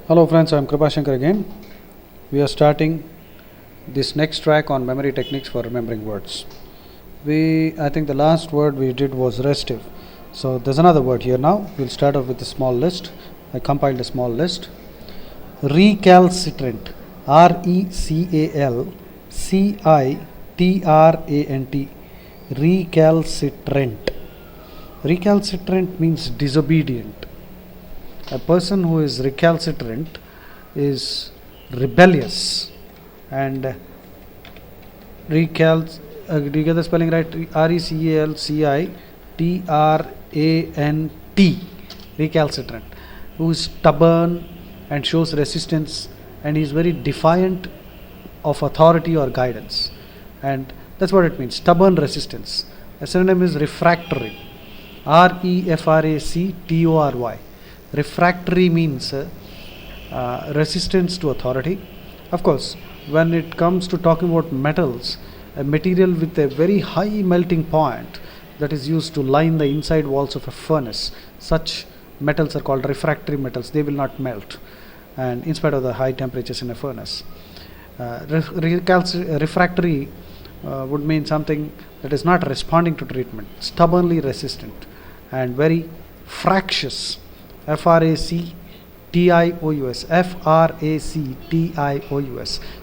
Hello friends, I am Kripashankar again. We are starting this next track on memory techniques for remembering words. I think the last word we did was restive. So there's another word here now. We'll start off with a small list. I compiled a small list. Recalcitrant. RECALCITRANT. Recalcitrant. Recalcitrant means disobedient. A person who is recalcitrant is rebellious, and do you get the spelling right? RECALCITRANT, recalcitrant, who is stubborn and shows resistance, and is very defiant of authority or guidance, and that's what it means, stubborn resistance. A synonym is refractory. REFRACTORY. Refractory means resistance to authority. Of course, when it comes to talking about metals, a material with a very high melting point that is used to line the inside walls of a furnace, such metals are called refractory metals. They will not melt, and in spite of the high temperatures in a furnace. Refractory would mean something that is not responding to treatment, stubbornly resistant, and very fractious. FRACTIOUS,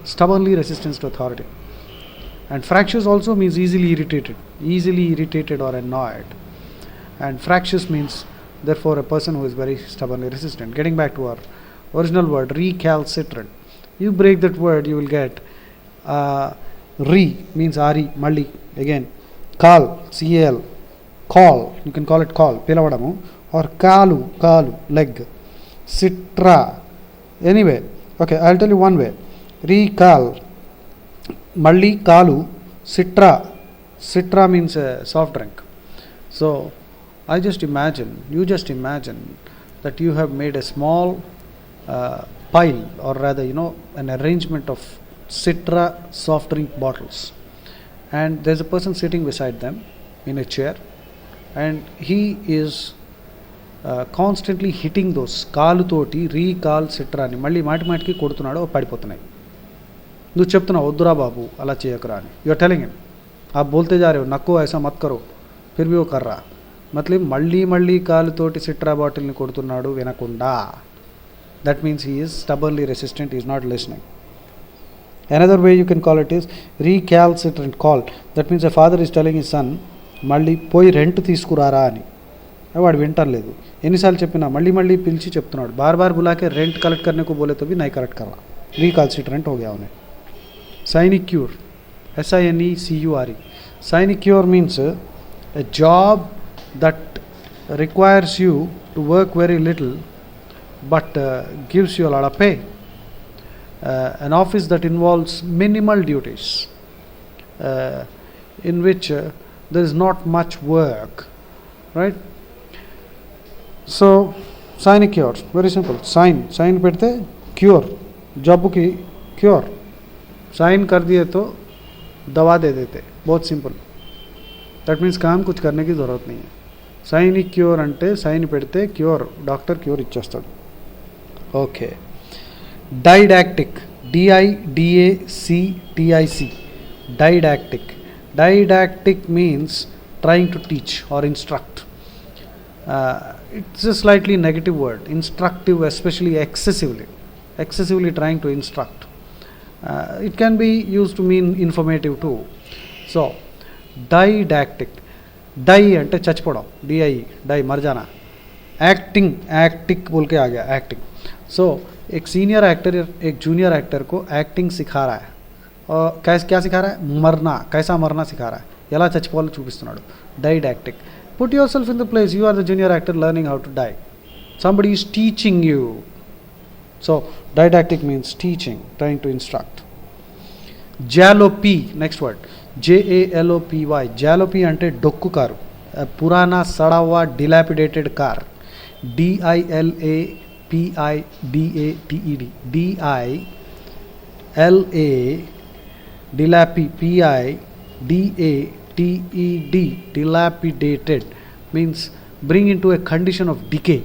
stubbornly resistant to authority. And fractious also means easily irritated or annoyed. And fractious means therefore a person who is very stubbornly resistant. Getting back to our original word, recalcitrant. You break that word, you will get re means RE, malli, again. Cal, CAL, call, you can call it call, pilavadamu, or kalu, leg. Citra, anyway. Okay, I'll tell you one way. Recal, malli kalu, citra. Citra means a soft drink. So you just imagine that you have made a small pile, or rather, an arrangement of citra soft drink bottles, and there's a person sitting beside them in a chair, and he is constantly hitting those, కాలుతోటి recalcitrant అని మళ్ళీ మాటికి కొడుతున్నాడు, పడిపోతున్నాయి. నువ్వు చెప్తున్నావు వద్దురా బాబు అలా చేయకరా అని. యూఆర్ టెలింగ్ హిమ్ आप बोलते जा रहे हो नक्को ऐसा मत करो, फिर भी वो कर रहा. मतलब మళ్ళీ కాలుతోటి సిట్రా బాటిల్ని కొడుతున్నాడు వినకుండా. That means he is stubbornly resistant, is not listening. Another way you can call it is recalcitrant call. That means a father is telling his son, మళ్ళీ పోయి రెంట్ తీసుకురారా అని. వాడు వింటలేదు. ఎన్నిసార్లు చెప్పినా మళ్ళీ పిలిచి చెప్తున్నాడు. बार बुलाके रेंट कलेक्ट करने को बोले तो भी नहीं कलेक्ट कर रहा. रिकाल्सिट्रेंट हो गया उन्हें. Sinecure, SINECURE. Sinecure means a job that requires you to work very little but gives you a lot of pay. An office that involves minimal duties, in which there is not much work, right? So sinecure, very simple. Sign पेड़ते cure, job की cure, sign कर दिए तो दवा दे देते. बहुत simple. That means काम कुछ करने की ज़रूरत नहीं है. సైనిక్యూర్ అంటే సైన్ పెడితే క్యూర్, డాక్టర్ క్యూర్ ఇచ్చేస్తాడు. Okay. Didactic, DIDACTIC, didactic means trying to teach or instruct. It's a slightly negative word. Instructive, especially excessively trying to instruct. It can be used to mean informative too. So didactic, die ante chachpoda, die मर जाना. Acting बोल के आ गया, acting. So एक senior actor एक junior actor को acting सिखा रहा है. और क्या सिखा रहा है? मरना, कैसा मरना सिखा रहा है, ఎలా చచ్చిపోవాలో చూపిస్తున్నాడు. Didactic. Put yourself in the place. You are the junior actor learning how to die. Somebody is teaching you. So didactic means teaching, trying to instruct. Jalopy, next word. JALOPY. Jalopy ante dokku karu, purana sada hua dilapidated car. DILAPIDATED, dilapidated means bring into a condition of decay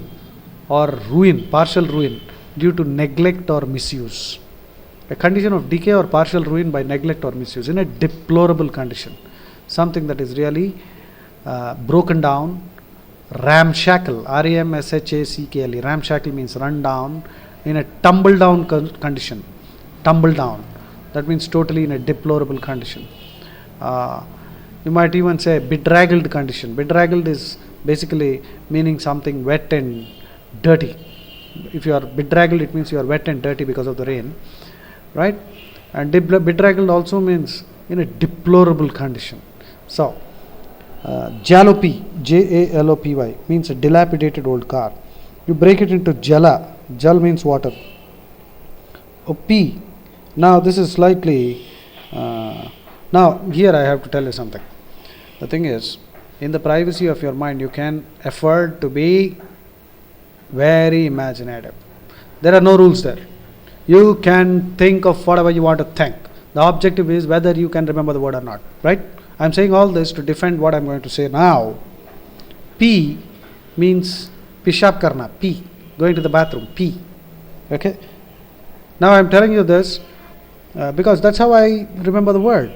or ruin, partial ruin. due to neglect or misuse. A condition of decay or partial ruin by neglect or misuse, in a deplorable condition. Something that is really broken down, ramshackle, ramshackle, ramshackle means run down, in a tumble down condition. Tumble down, that means totally in a deplorable condition. You might even say bedraggled condition. Bedraggled is basically meaning something wet and dirty. If you are bedraggled, it means you are wet and dirty because of the rain, right? And bedraggled also means in a deplorable condition. So jalopy, Jalopy, means a dilapidated old car. You break it into jala. Jal means water. P. Now this is slightly now here I have to tell you something. The thing is, in the privacy of your mind, you can afford to be very imaginative. There are no rules there. You can think of whatever you want to think. The objective is whether you can remember the word or not, right? I am saying all this to defend what I am going to say now. P means pishap karna, P, going to the bathroom, P. Okay? Now I am telling you this because that's how I remember the word.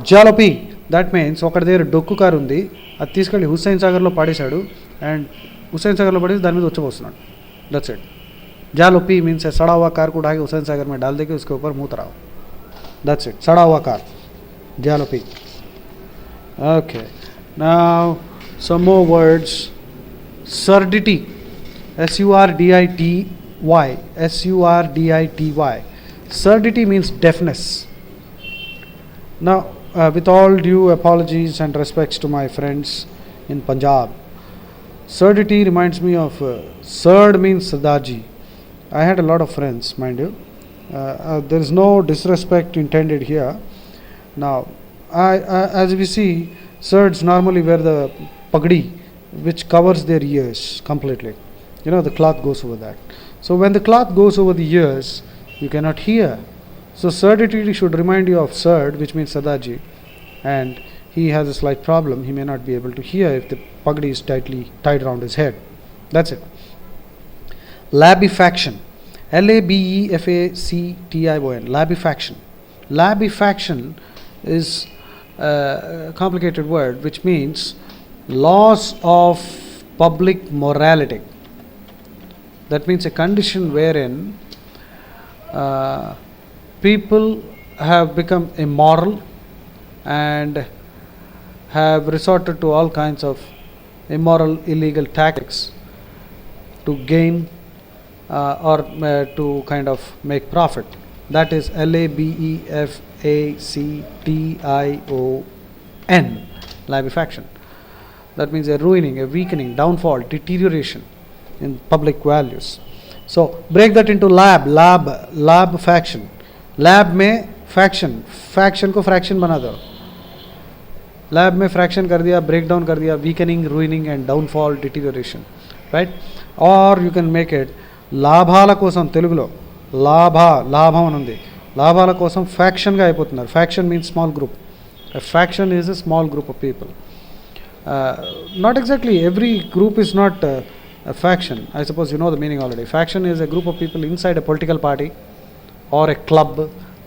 Jalopy, that means ఒకటి దగ్గర డొక్కు car ఉంది, అది తీసుకెళ్ళి హుస్సేన్ సాగర్లో పడేశాడు and Hussain సాగర్లో పడేసి దాని మీద వచ్చి దట్స్ ఇట్. जालोपी मीन्स सड़ा हुआ कार को उठा के हुसैन सागर में डाल देके उसके ऊपर मुँह तराओ. दैट्स इट, सड़ा हुआ car, जालोपी. Okay, now some more words. Surdity, Surdity, Surdity. Surdity means deafness. Now with all due apologies and respects to my friends in Punjab, surdity reminds me of Surd means Sardarji. I had a lot of friends, mind you. There is no disrespect intended here. Now, as we see, Surds normally wear the pagdi, which covers their ears completely. You know, the cloth goes over that. So when the cloth goes over the ears, you cannot hear. So surdity should remind you of Surd, which means Sardarji, and he has a slight problem. He may not be able to hear if the pagdi is tightly tied around his head. That's it. Labefaction, Labefaction. Labefaction. Labefaction is a complicated word which means loss of public morality. That means a condition wherein people have become immoral and have resorted to all kinds of immoral, illegal tactics to gain or to kind of make profit. That is Labefaction. Labefaction. That means a ruining, a weakening, downfall, deterioration in public values. So break that into lab faction. Lab में faction को fraction बना दो. Lab में fraction कर दिया, break down कर दिया, weakening, ruining and downfall, deterioration, right? और యూ కెన్ మేక్ ఇట్ లాభాల కోసం, తెలుగులో లాభం అని ఉంది, లాభాల కోసం ఫ్యాక్షన్గా అయిపోతున్నారు. Faction means small group. Faction is a small group of people. Not exactly every group is not a faction. I suppose you know the meaning already. Faction is a group of people inside a political party or a club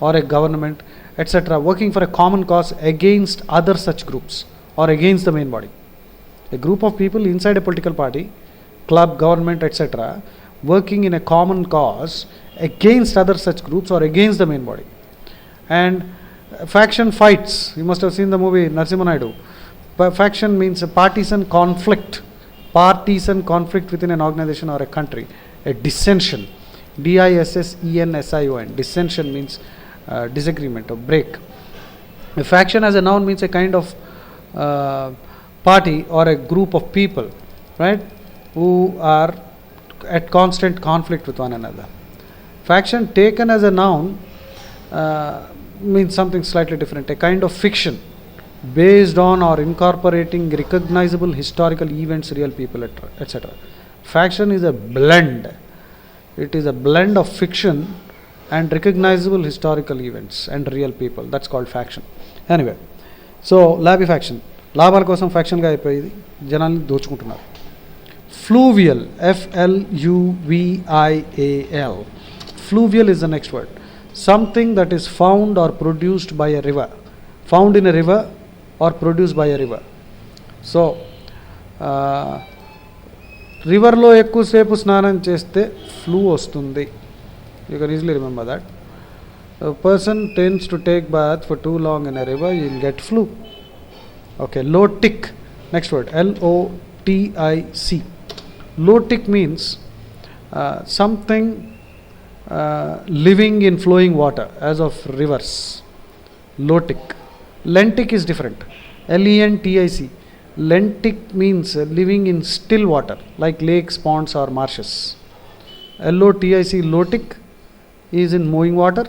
or a government, etc., working for a common cause against other such groups or against the main body. A group of people inside a political party, club, government, etc., working in a common cause against other such groups or against the main body. And faction fights. You must have seen the movie Narsimha Naidu. Faction means a partisan conflict within an organization or a country, a dissension, dissension. Dissension means disagreement or break. A faction as a noun means a kind of party or a group of people, right, who are at constant conflict with one another. Faction taken as a noun means something slightly different, a kind of fiction based on or incorporating recognizable historical events, real people, etc. Faction is a blend. It is a blend of fiction and recognizable historical events and real people. That's called faction. Anyway, so labefaction, లాభాల కోసం ఫ్యాక్షన్గా అయిపోయింది, జనాల్ని దోచుకుంటున్నారు. Fluvial, Fluvial. Fluvial is the next word. Something that is found or produced by a river. Found in a river or produced by a river. So, రివర్లో ఎక్కువసేపు స్నానం చేస్తే flu వస్తుంది. You can easily remember that. A person tends to take bath for too long in a river, you will get flu. Okay, Lotic. Next word, Lotic. Lotic means something living in flowing water, as of rivers. Lotic. Lentic is different. Lentic. Lentic means living in still water, like lakes, ponds, or marshes. Lotic, Lotic is in moving water.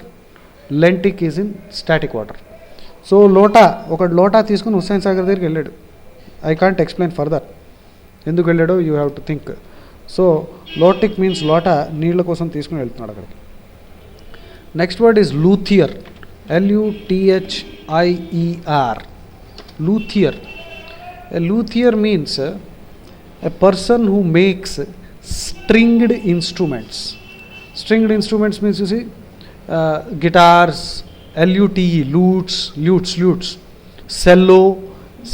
Lentic is in static water. So, ఒక లోటా తీసుకుని హుస్సేన్ సాగర్ దగ్గరికి వెళ్ళాడు. I can't explain further. ఎందుకు వెళ్ళాడో you have to think. So, Lotic means లోటా నీళ్ళ కోసం తీసుకుని వెళ్తున్నాడు అక్కడికి. Next word is luthier. Luthier. Luthier. A luthier means a person who makes stringed instruments. Stringed instruments means, you see, guitars, lute, lutes, cello,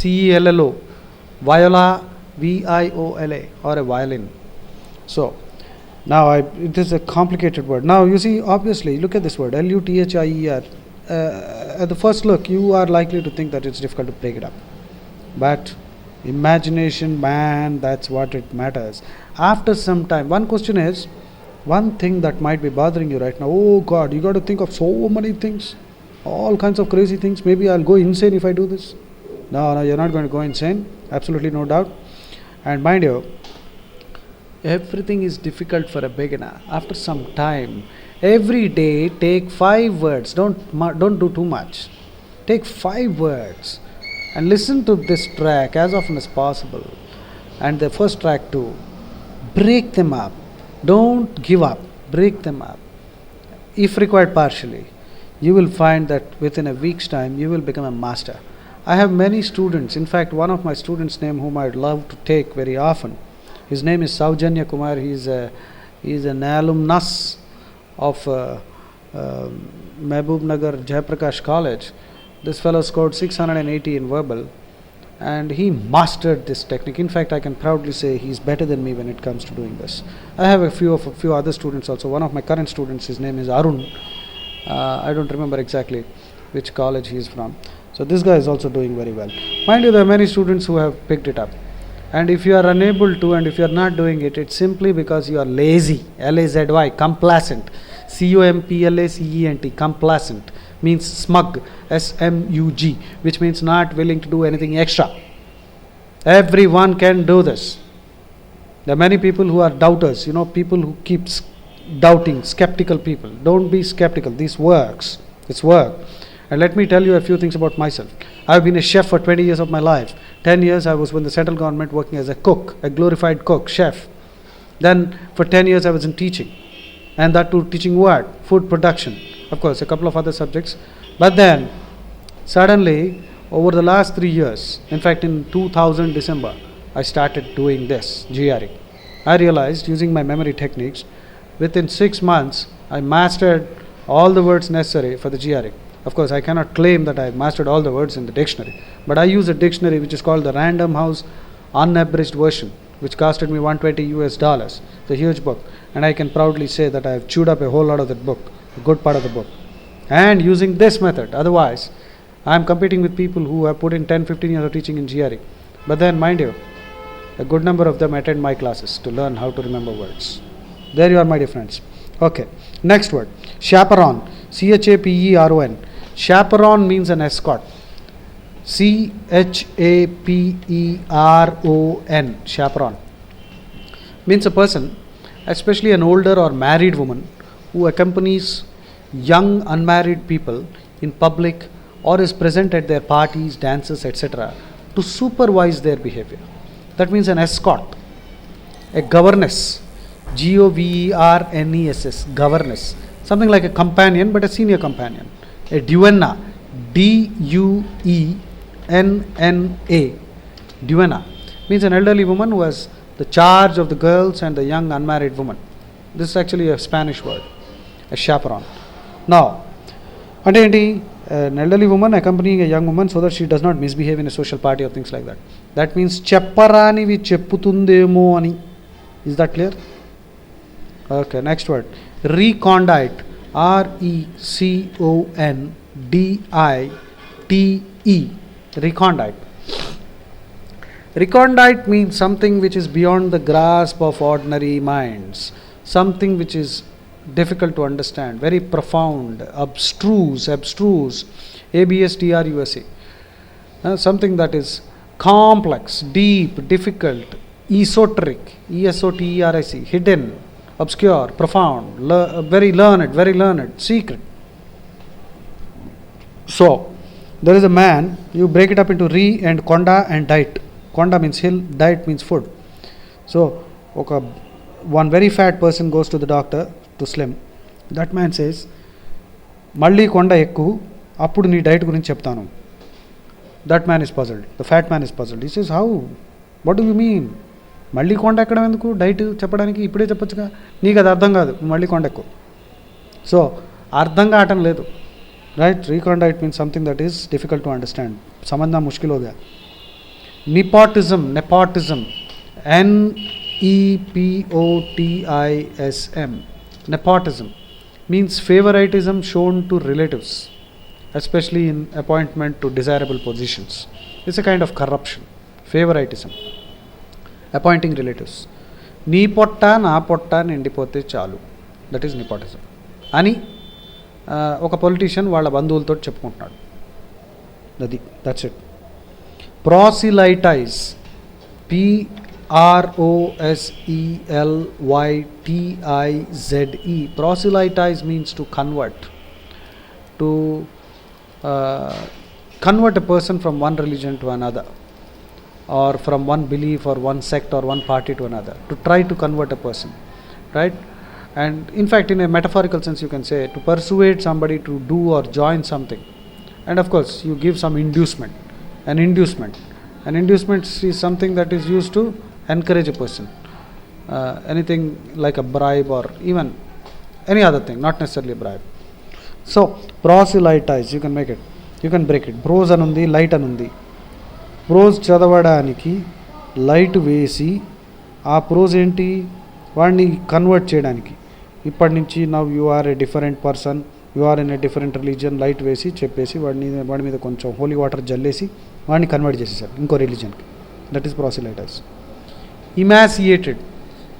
cello, viola, viola, or a violin. So, now it is a complicated word. Now you see, obviously, look at this word, luthier. At the first look, you are likely to think that it's difficult to break it up. But imagination, man, that's what it matters. After some time, one question is, one thing that might be bothering you right now, oh God, you got to think of so many things, all kinds of crazy things. Maybe I'll go insane if I do this. No, you're not going to go insane. Absolutely no doubt. And mind you, everything is difficult for a beginner. After some time, every day take 5 words. Don't do too much. Take 5 words and listen to this track as often as possible, and the first track too. Break them up. Don't give up. Break them up. If required partially, you will find that within a week's time you will become a master. I have many students. In fact, one of my students' name whom I'd love to take very often, his name is Saujanya Kumar. He is an alumnus of Mehboob Nagar Jayaprakash College. This fellow scored 680 in verbal, and he mastered this technique. In fact, I can proudly say he's better than me when it comes to doing this. I have a few other students also. One of my current students, his name is Arun. I don't remember exactly which college he is from. So this guy is also doing very well. Mind you, there are many students who have picked it up. And if you are unable to, and if you are not doing it, it's simply because you are lazy. Lazy, complacent. Complacent. Complacent means smug. Smug, which means not willing to do anything extra. Everyone can do this. There are many people who are doubters, people who keep doubting, skeptical people. Don't be skeptical. This works. It's work. And let me tell you a few things about myself. I've been a chef for 20 years of my life. 10 years I was with the central government working as a cook, a glorified cook, chef. Then for 10 years I was in teaching. And that too, teaching what? Food production. Of course, a couple of other subjects. But then, suddenly, over the last 3 years, in fact in 2000 December, I started doing this, GRE. I realized, using my memory techniques, within 6 months, I mastered all the words necessary for the GRE. Of course, I cannot claim that I mastered all the words in the dictionary, but I use a dictionary which is called the Random House unabridged version, which costed me $120. It's a huge book, and I can proudly say that I have chewed up a whole lot of that book, a good part of the book. And using this method, otherwise, I am competing with people who have put in 10-15 years of teaching in GRE. But then, mind you, a good number of them attend my classes to learn how to remember words. There you are, my dear friends. Okay, next word, chaperon, chaperon. Chaperon means an escort. chaperon, chaperon. Means a person, especially an older or married woman, who accompanies young unmarried people in public or is present at their parties, dances, etc. to supervise their behavior. That means an escort. A governess, governess, governess. Something like a companion, but a senior companion. A duenna, duenna. Duenna means an elderly woman who has the charge of the girls and the young unmarried woman. This is actually a Spanish word, a chaperone. Now, అంటే ఏంటి, an elderly woman accompanying a young woman so that she does not misbehave in a social party or things like that. That means చెప్పరానివి చెప్పుతుందేమో అని. Is that clear? Okay, next word. Recondite. RECONDITE. Recondite. Recondite means something which is beyond the grasp of ordinary minds. Something which is difficult to understand, very profound, abstruse, ABSTRUSE. Something that is complex, deep, difficult, esoteric, ESOTERIC, hidden, obscure, profound, very learned, secret. So, there is a man, you break it up into re and konda and diet. Konda means hill, diet means food. So, one very fat person goes to the doctor to slim. That man says, మళ్ళీ కొండ ఎక్కువ, అప్పుడు నీ diet గురించి చెప్తాను. That man is puzzled. The fat man is puzzled. He says, how? What do you mean? మళ్ళీ కొండ ఎక్కడం ఎందుకు, డైట్ చెప్పడానికి ఇప్పుడే చెప్పొచ్చుగా. నీకు అది అర్థం కాదు, మళ్ళీ కొండ ఎక్కువ. సో అర్థం కావటం లేదు, right. Recondite means something that is difficult to understand. సమझना मुश्किल हो गया. nepotism NEPOTISM. Nepotism means favoritism shown to relatives, especially in appointment to desirable positions. It's a kind of corruption. Favoritism, appointing relatives. నీ పొట్ట నా పొట్ట నిండిపోతే చాలు, that is nepotism అని ఒక పొలిటీషియన్ వాళ్ళ బంధువులతో చెప్పుకుంటున్నాడు. That's it. Proselytize. PROSELYTIZE. Proselytize means to convert. To convert a person from one religion to another, or from one belief or one sect or one party to another. To try to convert a person, right? And in fact, in a metaphorical sense, you can say to persuade somebody to do or join something. And of course, you give some inducement. An inducement is something that is used to encourage a person. Anything like a bribe or even any other thing, not necessarily a bribe. So, proselytize, you can make it, you can break it. Pros anundi, light anundi. Pros చదవడానికి light వేసి ఆ pros ఏంటి, వాడిని convert చేయడానికి. ఇప్పటి నుంచి now you are a different person, you are in a different religion, light వేసి చెప్పేసి వాడి మీద కొంచెం హోలీ వాటర్ జల్లేసి వాడిని కన్వర్ట్ చేసేసారు ఇంకో రిలీజియన్కి. That is proselytize. Emaciated.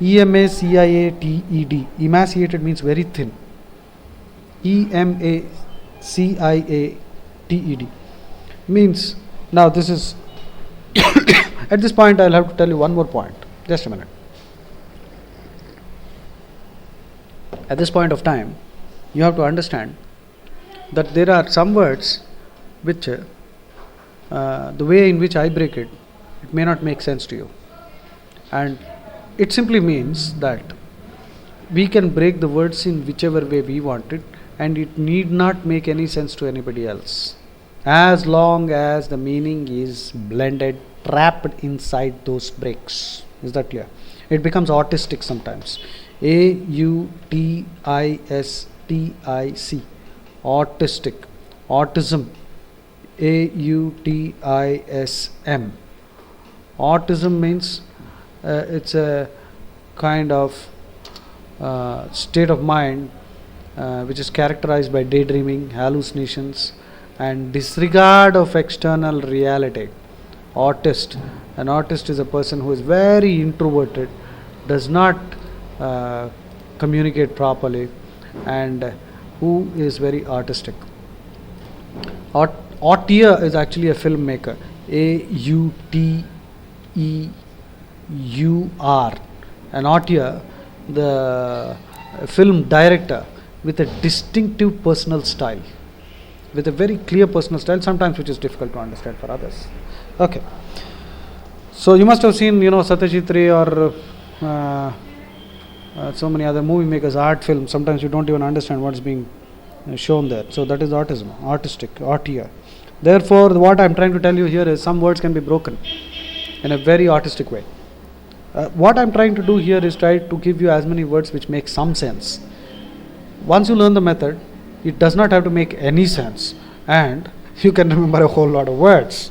EMACIATED. Emaciated means very thin. EMACIATED means, now this is at this point I'll have to tell you one more point. Just a minute. At this point of time, you have to understand that there are some words which the way in which I break it may not make sense to you, and it simply means that we can break the words in whichever way we want it, and it need not make any sense to anybody else, as long as the meaning is blended, trapped inside those breaks. Is that clear? It becomes autistic sometimes. AUTISTIC. Autistic. Autism. AUTISM. Autism means it's a kind of state of mind which is characterized by daydreaming, hallucinations, and disregard of external reality. An artist is a person who is very introverted, does not communicate properly, and who is very artistic. Auteur is actually a filmmaker. AUTEUR. An auteur, the film director with a distinctive personal style, with a very clear personal style, sometimes which is difficult to understand for others. Okay. So you must have seen, Satyajit Ray or so many other movie makers, art films. Sometimes you don't even understand what's being shown there. So that is autism, artistic, auteur. Therefore, what I'm trying to tell you here is some words can be broken in a very artistic way. What I'm trying to do here is try to give you as many words which make some sense. Once you learn the method, it does not have to make any sense, and you can remember a whole lot of words.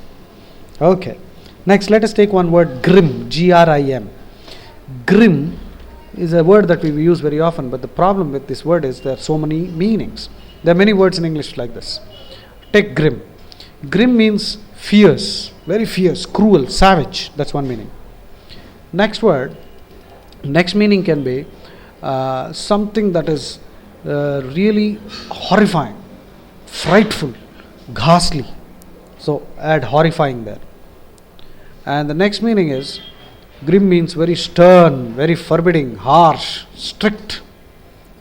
Okay. Next, let us take one word, grim, G-R-I-M. Grim is a word that we use very often, but the problem with this word is there are so many meanings. There are many words in English like this. Take grim. Grim means fierce, very fierce, cruel, savage. That's one meaning. Next word, next meaning can be something that is really horrifying, frightful, ghastly. So add horrifying there. And the next meaning is, grim means very stern, very forbidding, harsh, strict.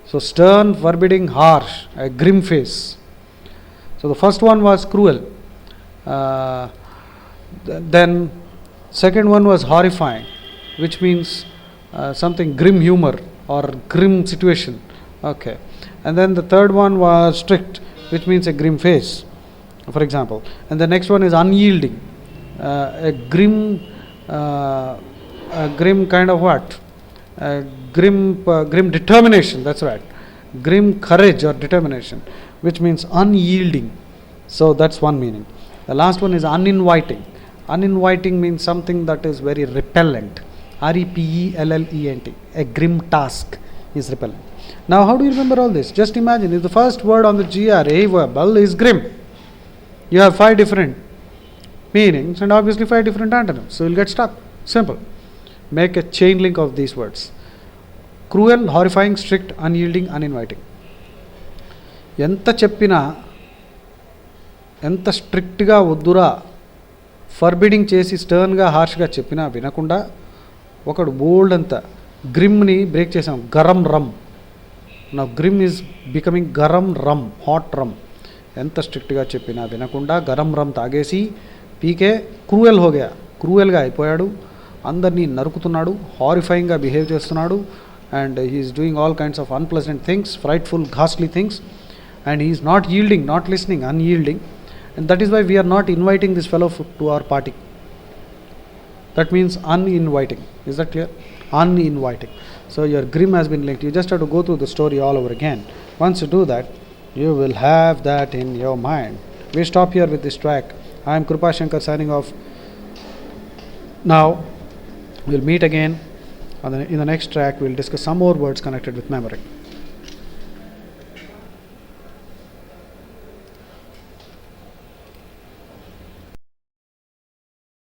So stern, forbidding, harsh, a grim face. So the first one was cruel. Then second one was horrifying, which means something grim humor or grim situation. Okay. And then the third one was strict, which means a grim face, for example. And the next one is unyielding, a grim kind of what? Grim determination, that's right. Grim courage or determination, which means unyielding. So that's one meaning. The last one is uninviting. Uninviting means something that is very repellent. R-E-P-E-L-L-E-N-T. A grim task is repellent. Now, how do you remember all this? Just imagine, if the first word on the GRA verbal is grim, you have 5 different meanings and obviously 5 different antonyms. So you'll get stuck. Simple. Make a chain link of these words. Cruel, horrifying, strict, unyielding, uninviting. ఎంత చెప్పినా, ఎంత స్ట్రిక్ట్గా వద్దురా, ఫర్బిడింగ్ చేసి స్టర్న్గా హార్ష్గా చెప్పినా వినకుండా ఒకడు బోల్డ్ అంతా గ్రిమ్ని బ్రేక్ చేసాం. గరం రమ్. నా గ్రిమ్ ఈజ్ బికమింగ్ గరం రమ్, హాట్ రమ్. ఎంత స్ట్రిక్ట్గా చెప్పినా వినకుండా గరం రమ్ తాగేసి పీకే క్రూయల్ హోగా, క్రూయల్గా అయిపోయాడు. అందరినీ నరుకుతున్నాడు, హారిఫైయింగ్గా బిహేవ్ చేస్తున్నాడు. And he is doing all kinds of unpleasant things, frightful, ghastly things, and he is not yielding, not listening, unyielding. And that is why we are not inviting this fellow to our party. That means uninviting. Is that clear? Uninviting. So your grim has been linked. You just have to go through the story all over again. Once you do that, you will have that in your mind. We stop here with this track. I am Krupa Shankar signing off. Now we'll meet again. In the next track, we'll discuss some more words connected with memory.